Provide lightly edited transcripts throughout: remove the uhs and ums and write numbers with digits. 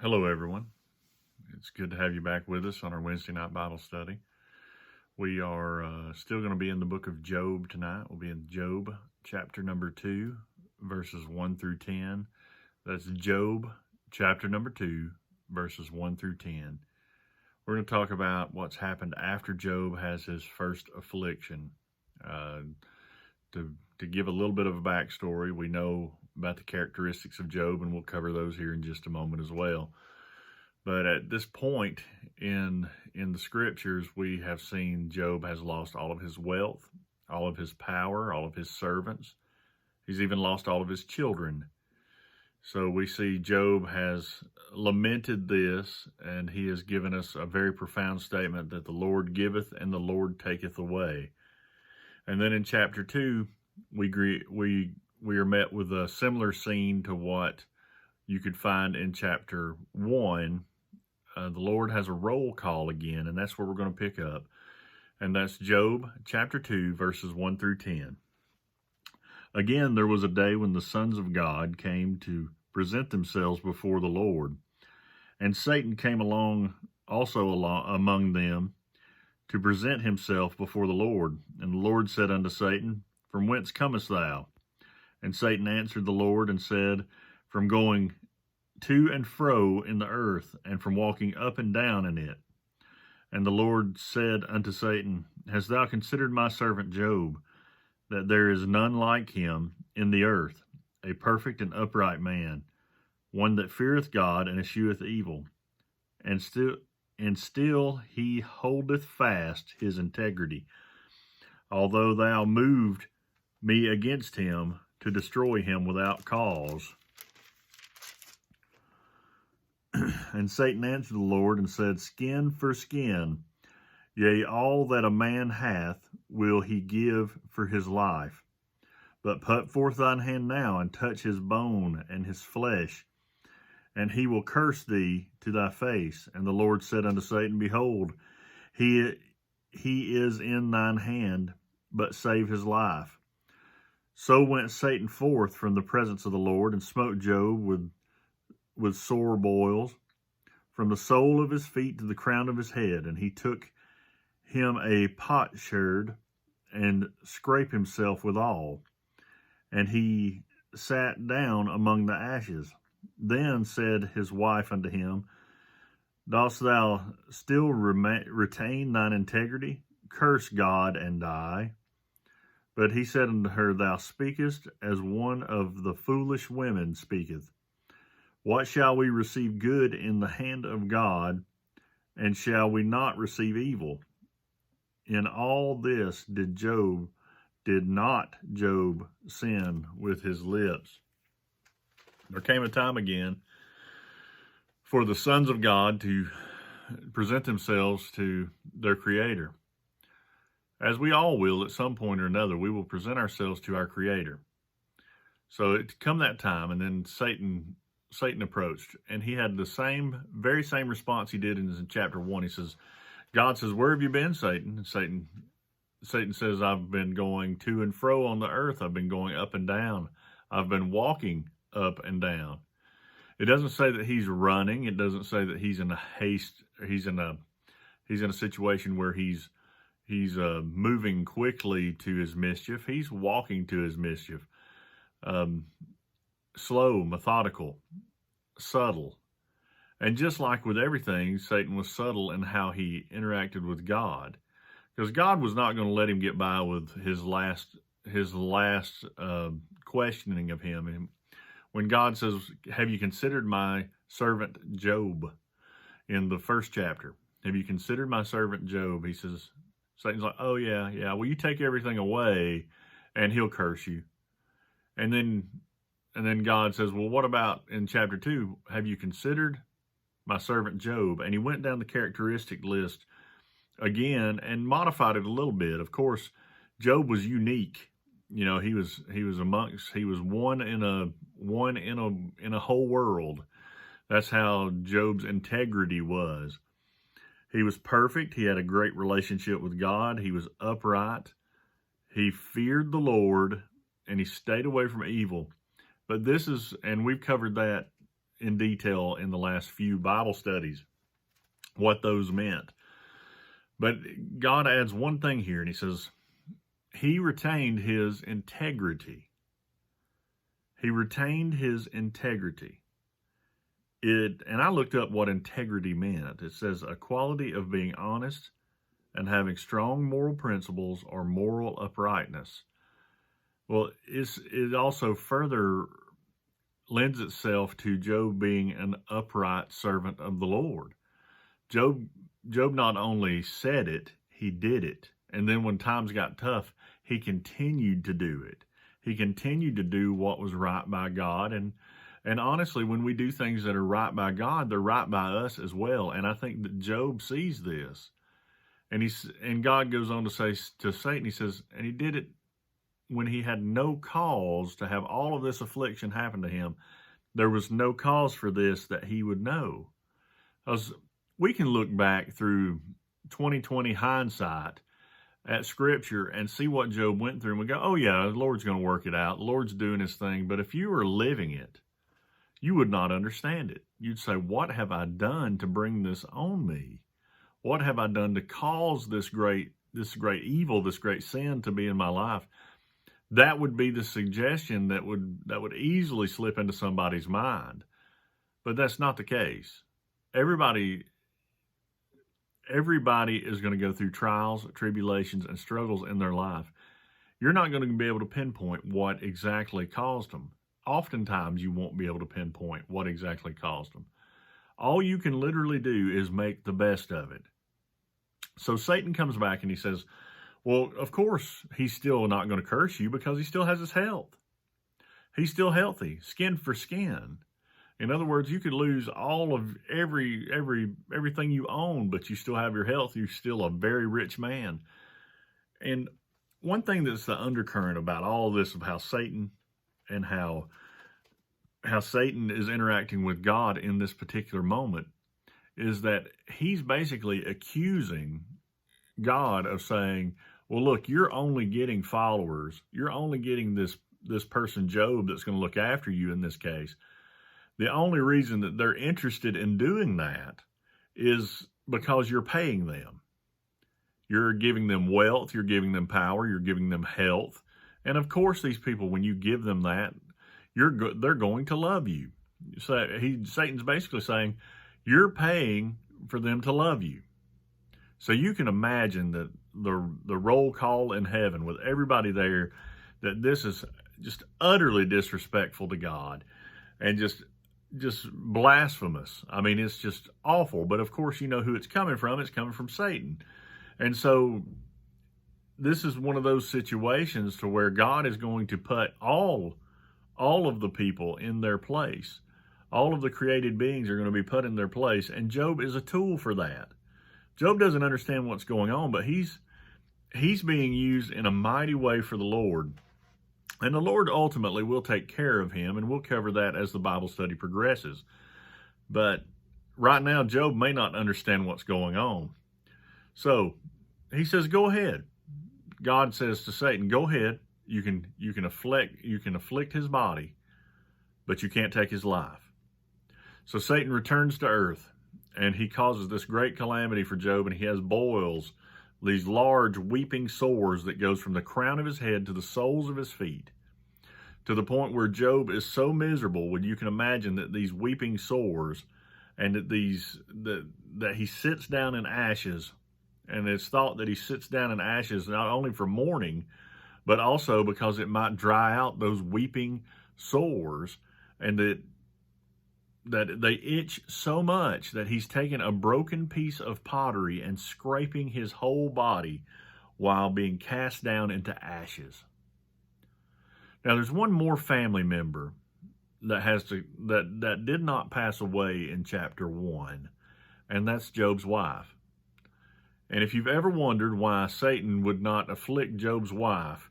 Hello, everyone. It's good to have you back with us on our Wednesday night Bible study. We are still going to be in the book of Job tonight. We'll be in Job chapter number 2, verses 1 through 10. That's Job chapter number 2, verses 1 through 10. We're going to talk about what's happened after Job has his first affliction. To give a little bit of a backstory, we know about the characteristics of Job, and we'll cover those here in just a moment as well. But at this point in the scriptures, we have seen Job has lost all of his wealth, all of his power, all of his servants. He's even lost all of his children. So we see Job has lamented this, and he has given us a very profound statement that the Lord giveth and the Lord taketh away. And then in chapter 2, we are met with a similar scene to what you could find in chapter 1. The Lord has a roll call again, and that's where we're going to pick up. And that's Job chapter 2, verses 1 through 10. Again, there was a day when the sons of God came to present themselves before the Lord. And Satan came along among them to present himself before the Lord. And the Lord said unto Satan, From whence comest thou? And Satan answered the Lord and said, From going to and fro in the earth, and from walking up and down in it. And the Lord said unto Satan, Hast thou considered my servant Job, that there is none like him in the earth, a perfect and upright man, one that feareth God and escheweth evil, and still he holdeth fast his integrity, although thou moved me against him to destroy him without cause. And Satan answered the Lord and said, Skin for skin, yea, all that a man hath will he give for his life. But put forth thine hand now, and touch his bone and his flesh, and he will curse thee to thy face. And the Lord said unto Satan, Behold, he is in thine hand, but save his life. So went Satan forth from the presence of the Lord, and smote Job with sore boils, from the sole of his feet to the crown of his head. And he took him a potsherd, and scraped himself withal. And he sat down among the ashes. Then said his wife unto him, Dost thou still retain thine integrity? Curse God and die. But he said unto her, Thou speakest as one of the foolish women speaketh. What shall we receive good in the hand of God, and shall we not receive evil? In all this did not Job sin with his lips. There came a time again for the sons of God to present themselves to their Creator. As we all will at some point or another, we will present ourselves to our Creator. So it come that time, and then Satan approached, and he had the very same response he did in chapter 1. He says, God says, Where have you been, Satan? And Satan says, I've been going to and fro on the earth. I've been going up and down. I've been walking up and down. It doesn't say that he's running. It doesn't say that he's in a haste. He's in a situation where he's moving quickly to his mischief. He's walking to his mischief. Slow, methodical, subtle. And just like with everything, Satan was subtle in how he interacted with God, because God was not going to let him get by with his last questioning of him. And when God says, Have you considered my servant Job? In the first chapter, have you considered my servant Job? He says, Satan's like, oh yeah. Well, you take everything away and he'll curse you. And then God says, well, what about in chapter 2? Have you considered my servant Job? And he went down the characteristic list again and modified it a little bit. Of course, Job was unique. You know, he was one in a whole world. That's how Job's integrity was. He was perfect. He had a great relationship with God. He was upright. He feared the Lord, and he stayed away from evil. But and we've covered that in detail in the last few Bible studies what those meant. But God adds one thing here, and he says, he retained his integrity. He retained his integrity. And I looked up what integrity meant. It says a quality of being honest and having strong moral principles or moral uprightness. Well, it also further lends itself to Job being an upright servant of the Lord. Job not only said it, he did it. And then when times got tough, he continued to do it. He continued to do what was right by God. And honestly, when we do things that are right by God, they're right by us as well. And I think that Job sees this. And God goes on to say to Satan, he says, and he did it when he had no cause to have all of this affliction happen to him. There was no cause for this that he would know. Because we can look back through 2020 hindsight at Scripture and see what Job went through, and we go, oh yeah, the Lord's going to work it out. The Lord's doing his thing. But if you were living it, you would not understand it. You'd say, what have I done to bring this on me? What have I done to cause this great evil, this great sin to be in my life? That would be the suggestion that would easily slip into somebody's mind. But that's not the case. Everybody is going to go through trials, tribulations, and struggles in their life. You're not going to be able to pinpoint what exactly caused them. Oftentimes, you won't be able to pinpoint what exactly caused them. All you can literally do is make the best of it. So Satan comes back and he says, well, of course, he's still not going to curse you because he still has his health. He's still healthy, skin for skin. In other words, you could lose all of everything you own, but you still have your health. You're still a very rich man. And one thing that's the undercurrent about all this of how Satan and how Satan is interacting with God in this particular moment is that he's basically accusing God of saying, well, look, you're only getting followers. You're only getting this person, Job, that's going to look after you in this case. The only reason that they're interested in doing that is because you're paying them. You're giving them wealth, you're giving them power, you're giving them health. And of course, these people, when you give them that, they're going to love you. So Satan's basically saying, you're paying for them to love you. So you can imagine that the roll call in heaven with everybody there, that this is just utterly disrespectful to God and just blasphemous. I mean, it's just awful. But of course, you know who it's coming from. It's coming from Satan. And so this is one of those situations to where God is going to put all of the people in their place. All of the created beings are going to be put in their place. And Job is a tool for that. Job doesn't understand what's going on, but he's being used in a mighty way for the Lord. And the Lord ultimately will take care of him, and we'll cover that as the Bible study progresses. But right now, Job may not understand what's going on. So he says, go ahead. God says to Satan, go ahead. You can afflict his body, but you can't take his life. So Satan returns to earth, and he causes this great calamity for Job, and he has boils, these large weeping sores that goes from the crown of his head to the soles of his feet, to the point where Job is so miserable when you can imagine that these weeping sores and that he sits down in ashes. And it's thought that he sits down in ashes not only for mourning, but also because it might dry out those weeping sores, and that they itch so much that he's taken a broken piece of pottery and scraping his whole body while being cast down into ashes. Now, there's one more family member that did not pass away in chapter 1, and that's Job's wife. And if you've ever wondered why Satan would not afflict Job's wife,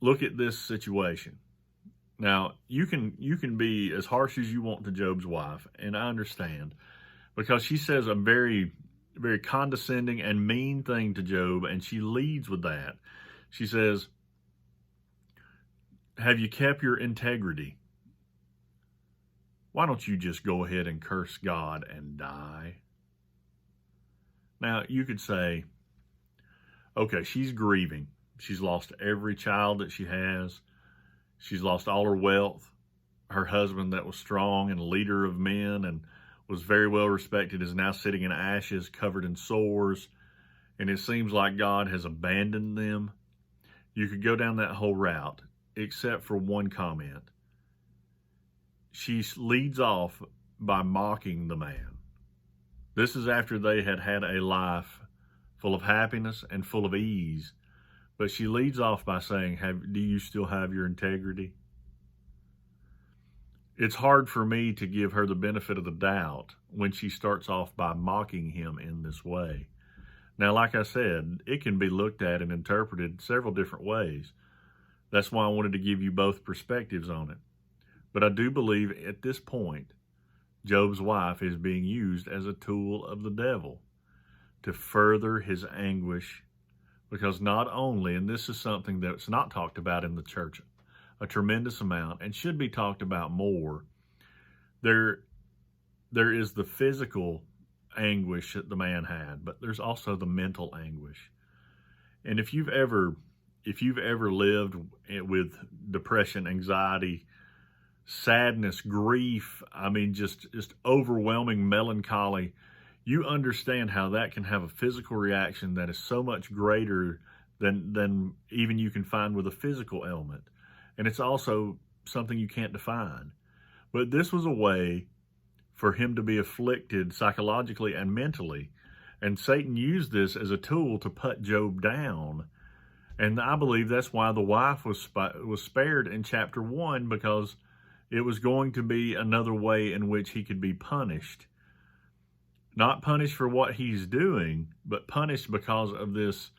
look at this situation. Now, you can be as harsh as you want to Job's wife, and I understand, because she says a very, very condescending and mean thing to Job, and she leads with that. She says, have you kept your integrity? why don't you just go ahead and curse God and die? Now, you could say, okay, she's grieving. She's lost every child that she has. She's lost all her wealth. Her husband that was strong and a leader of men and was very well respected is now sitting in ashes, covered in sores, and it seems like God has abandoned them. You could go down that whole route, except for one comment. She leads off by mocking the man. This is after they had had a life full of happiness and full of ease, but she leads off by saying, do you still have your integrity? It's hard for me to give her the benefit of the doubt when she starts off by mocking him in this way. Now, like I said, it can be looked at and interpreted several different ways. That's why I wanted to give you both perspectives on it. But I do believe at this point, Job's wife is being used as a tool of the devil to further his anguish, because not only, and this is something that's not talked about in the church a tremendous amount and should be talked about more, there is the physical anguish that the man had, but there's also the mental anguish. And if you've ever lived with depression, anxiety, sadness, grief, I mean, just overwhelming melancholy, you understand how that can have a physical reaction that is so much greater than even you can find with a physical ailment. And it's also something you can't define. But this was a way for him to be afflicted psychologically and mentally. And Satan used this as a tool to put Job down. And I believe that's why the wife was spared in chapter 1, because it was going to be another way in which he could be punished. Not punished for what he's doing, but punished because of this,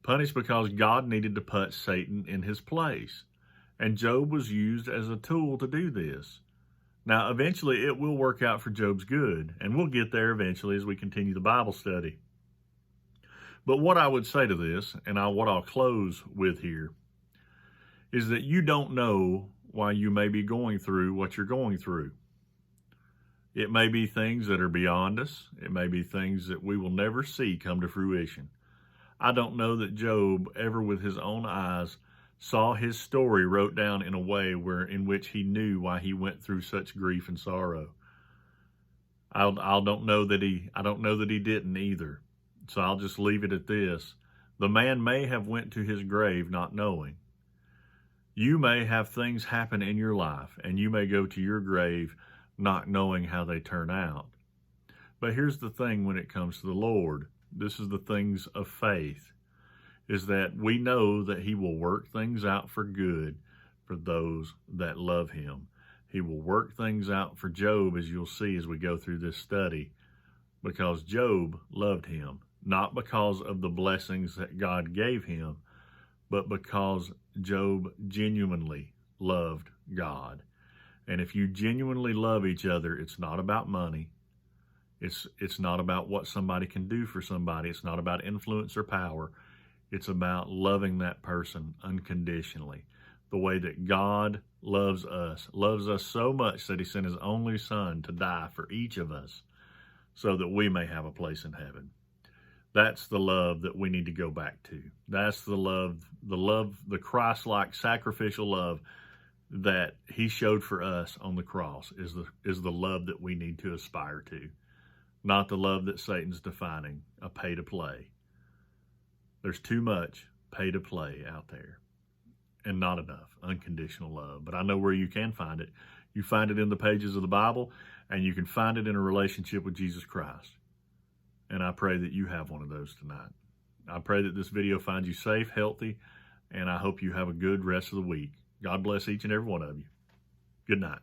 punished because God needed to put Satan in his place. And Job was used as a tool to do this. Now, eventually it will work out for Job's good, and we'll get there eventually as we continue the Bible study. But what I would say to this, and what I'll close with here, is that you don't know why you may be going through what you're going through. It may be things that are beyond us. It may be things that we will never see come to fruition. I don't know that Job ever with his own eyes saw his story wrote down in a way in which he knew why he went through such grief and sorrow. I don't know that he didn't either. So I'll just leave it at this. The man may have went to his grave not knowing. You may have things happen in your life, and you may go to your grave not knowing how they turn out. But here's the thing when it comes to the Lord. This is the things of faith, is that we know that he will work things out for good for those that love him. He will work things out for Job, as you'll see as we go through this study, because Job loved him, not because of the blessings that God gave him, but because Job genuinely loved God. And if you genuinely love each other, it's not about money. It's not about what somebody can do for somebody. It's not about influence or power. It's about loving that person unconditionally. The way that God loves us so much that he sent his only son to die for each of us so that we may have a place in heaven. That's the love that we need to go back to. That's the love, the Christ-like sacrificial love that he showed for us on the cross is the love that we need to aspire to, not the love that Satan's defining, a pay to play. There's too much pay to play out there and not enough unconditional love. But I know where you can find it. You find it in the pages of the Bible, and you can find it in a relationship with Jesus Christ. And I pray that you have one of those tonight. I pray that this video finds you safe, healthy, and I hope you have a good rest of the week. God bless each and every one of you. Good night.